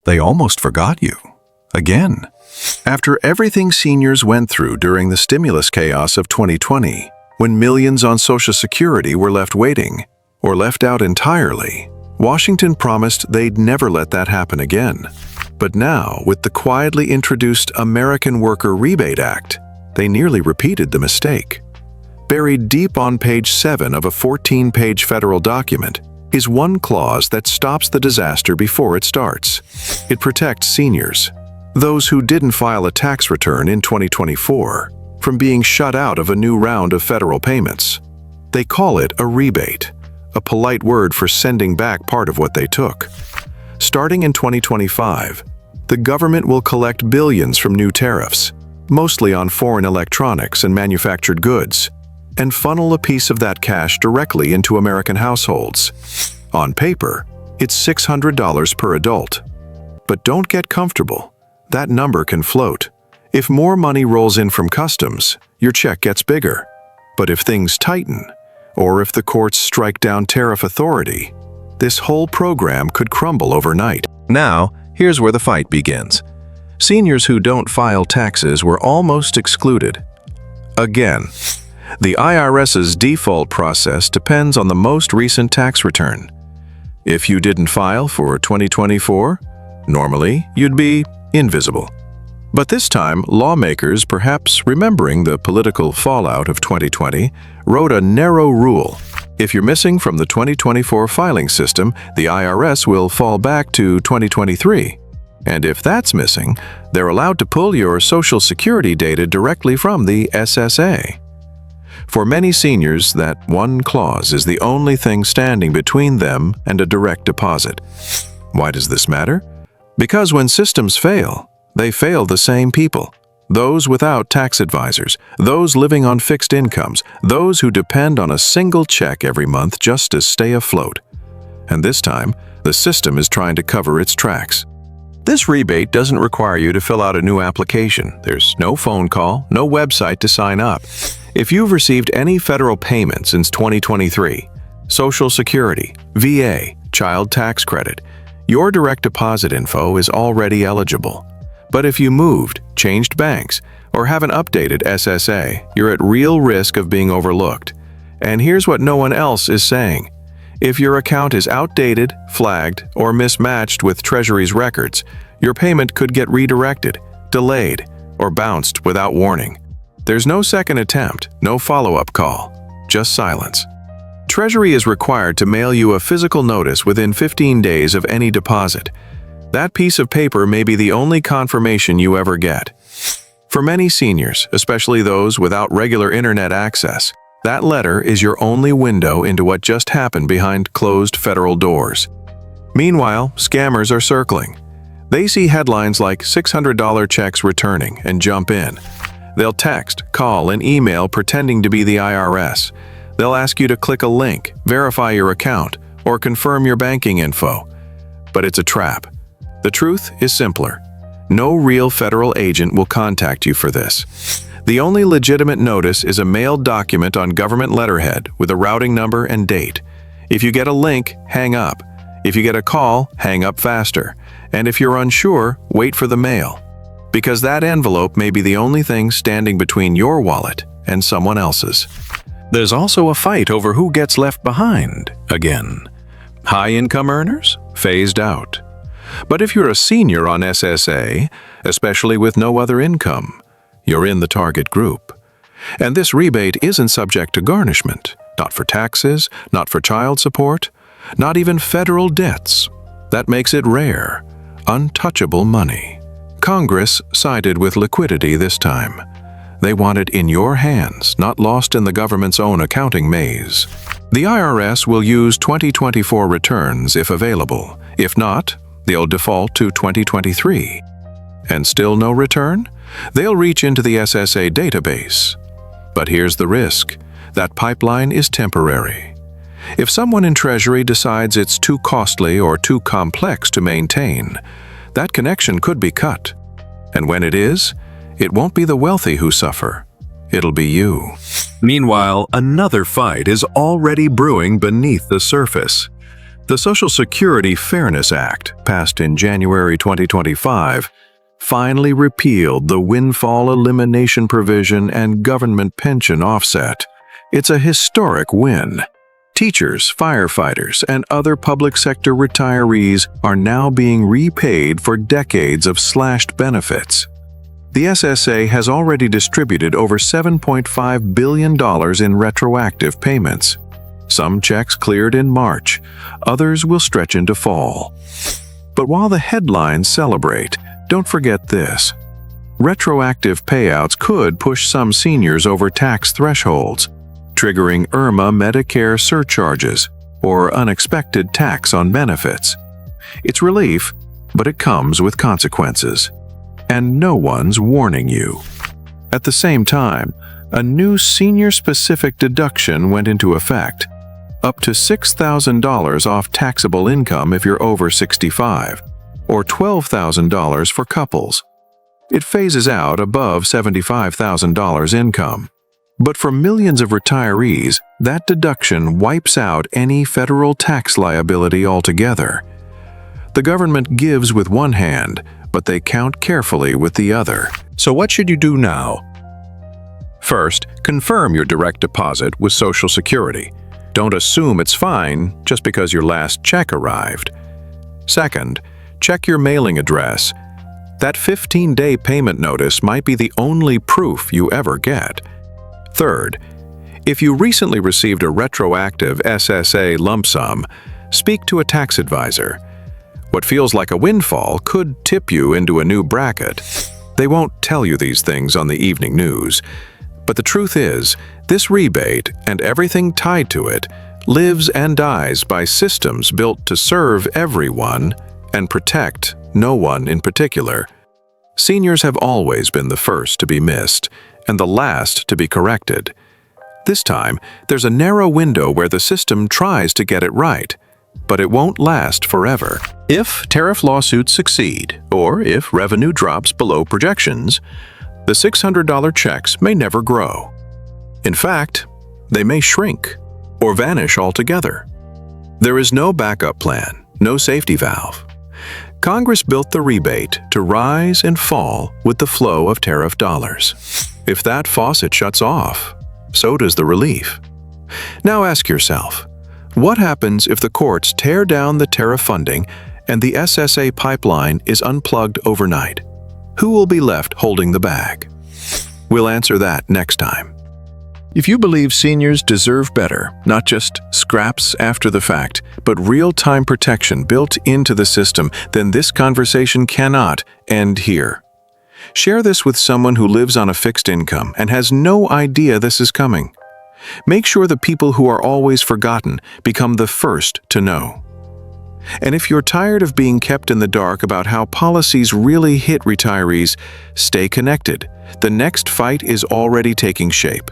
They almost forgot you. Again. After everything seniors went through during the stimulus chaos of 2020, when millions on Social Security were left waiting, or left out entirely, Washington promised they'd never let that happen again. But now, with the quietly introduced American Worker Rebate Act, they nearly repeated the mistake. Buried deep on page 7 of a 14-page federal document is one clause that stops the disaster before it starts. It protects seniors, those who didn't file a tax return in 2024, from being shut out of a new round of federal payments. They call it a rebate, a polite word for sending back part of what they took. Starting in 2025, the government will collect billions from new tariffs, mostly on foreign electronics and manufactured goods, and funnel a piece of that cash directly into American households. On paper, it's $600 per adult. But don't get comfortable. That number can float. If more money rolls in from customs, your check gets bigger. But if things tighten, or if the courts strike down tariff authority, this whole program could crumble overnight. Now, here's where the fight begins. Seniors who don't file taxes were almost excluded. Again, the IRS's default process depends on the most recent tax return. If you didn't file for 2024, normally you'd be invisible. But this time, lawmakers, perhaps remembering the political fallout of 2020, wrote a narrow rule. If you're missing from the 2024 filing system, the IRS will fall back to 2023. And if that's missing, they're allowed to pull your Social Security data directly from the SSA. For many seniors, that one clause is the only thing standing between them and a direct deposit. Why does this matter? Because when systems fail, they fail the same people. Those without tax advisors, those living on fixed incomes, those who depend on a single check every month just to stay afloat. And this time, the system is trying to cover its tracks. This rebate doesn't require you to fill out a new application. There's no phone call, no website to sign up. If you've received any federal payment since 2023, Social Security, VA, child tax credit, your direct deposit info is already eligible. But if you moved, changed banks, or haven't updated SSA, you're at real risk of being overlooked. And here's what no one else is saying. If your account is outdated, flagged, or mismatched with Treasury's records, your payment could get redirected, delayed, or bounced without warning. There's no second attempt, no follow-up call, just silence. Treasury is required to mail you a physical notice within 15 days of any deposit. That piece of paper may be the only confirmation you ever get. For many seniors, especially those without regular internet access, that letter is your only window into what just happened behind closed federal doors. Meanwhile, scammers are circling. They see headlines like $600 checks returning and jump in. They'll text, call, and email pretending to be the IRS. They'll ask you to click a link, verify your account, or confirm your banking info. But it's a trap. The truth is simpler. No real federal agent will contact you for this. The only legitimate notice is a mailed document on government letterhead with a routing number and date. If you get a link, hang up. If you get a call, hang up faster. And if you're unsure, wait for the mail. Because that envelope may be the only thing standing between your wallet and someone else's. There's also a fight over who gets left behind, again. High-income earners? Phased out. But if you're a senior on SSA, especially with no other income, you're in the target group. And this rebate isn't subject to garnishment, not for taxes, not for child support, not even federal debts. That makes it rare, untouchable money. Congress sided with liquidity this time. They want it in your hands, not lost in the government's own accounting maze. The IRS will use 2024 returns if available. If not, they'll default to 2023. And still no return? They'll reach into the SSA database. But here's the risk. That pipeline is temporary. If someone in Treasury decides it's too costly or too complex to maintain, that connection could be cut. And when it is, it won't be the wealthy who suffer. It'll be you. Meanwhile, another fight is already brewing beneath the surface. The Social Security Fairness Act, passed in January 2025, finally repealed the windfall elimination provision and government pension offset. It's a historic win. Teachers, firefighters, and other public sector retirees are now being repaid for decades of slashed benefits. The SSA has already distributed over $7.5 billion in retroactive payments. Some checks cleared in March, others will stretch into fall. But while the headlines celebrate, don't forget this. Retroactive payouts could push some seniors over tax thresholds, triggering IRMAA Medicare surcharges or unexpected tax on benefits. It's relief, but it comes with consequences. And no one's warning you. At the same time, a new senior-specific deduction went into effect, up to $6,000 off taxable income if you're over 65, or $12,000 for couples. It phases out above $75,000 income. But for millions of retirees, that deduction wipes out any federal tax liability altogether. The government gives with one hand, but they count carefully with the other. So what should you do now? First, confirm your direct deposit with Social Security. Don't assume it's fine just because your last check arrived. Second, check your mailing address. That 15-day payment notice might be the only proof you ever get. Third, if you recently received a retroactive SSA lump sum, speak to a tax advisor. What feels like a windfall could tip you into a new bracket. They won't tell you these things on the evening news. But the truth is, this rebate and everything tied to it lives and dies by systems built to serve everyone and protect no one in particular. Seniors have always been the first to be missed and the last to be corrected. This time, there's a narrow window where the system tries to get it right, but it won't last forever. If tariff lawsuits succeed, or if revenue drops below projections, the $600 checks may never grow. In fact, they may shrink or vanish altogether. There is no backup plan, no safety valve. Congress built the rebate to rise and fall with the flow of tariff dollars. If that faucet shuts off, so does the relief. Now ask yourself, what happens if the courts tear down the tariff funding and the SSA pipeline is unplugged overnight? Who will be left holding the bag? We'll answer that next time. If you believe seniors deserve better, not just scraps after the fact, but real-time protection built into the system, then this conversation cannot end here. Share this with someone who lives on a fixed income and has no idea this is coming. Make sure the people who are always forgotten become the first to know. And if you're tired of being kept in the dark about how policies really hit retirees, stay connected. The next fight is already taking shape.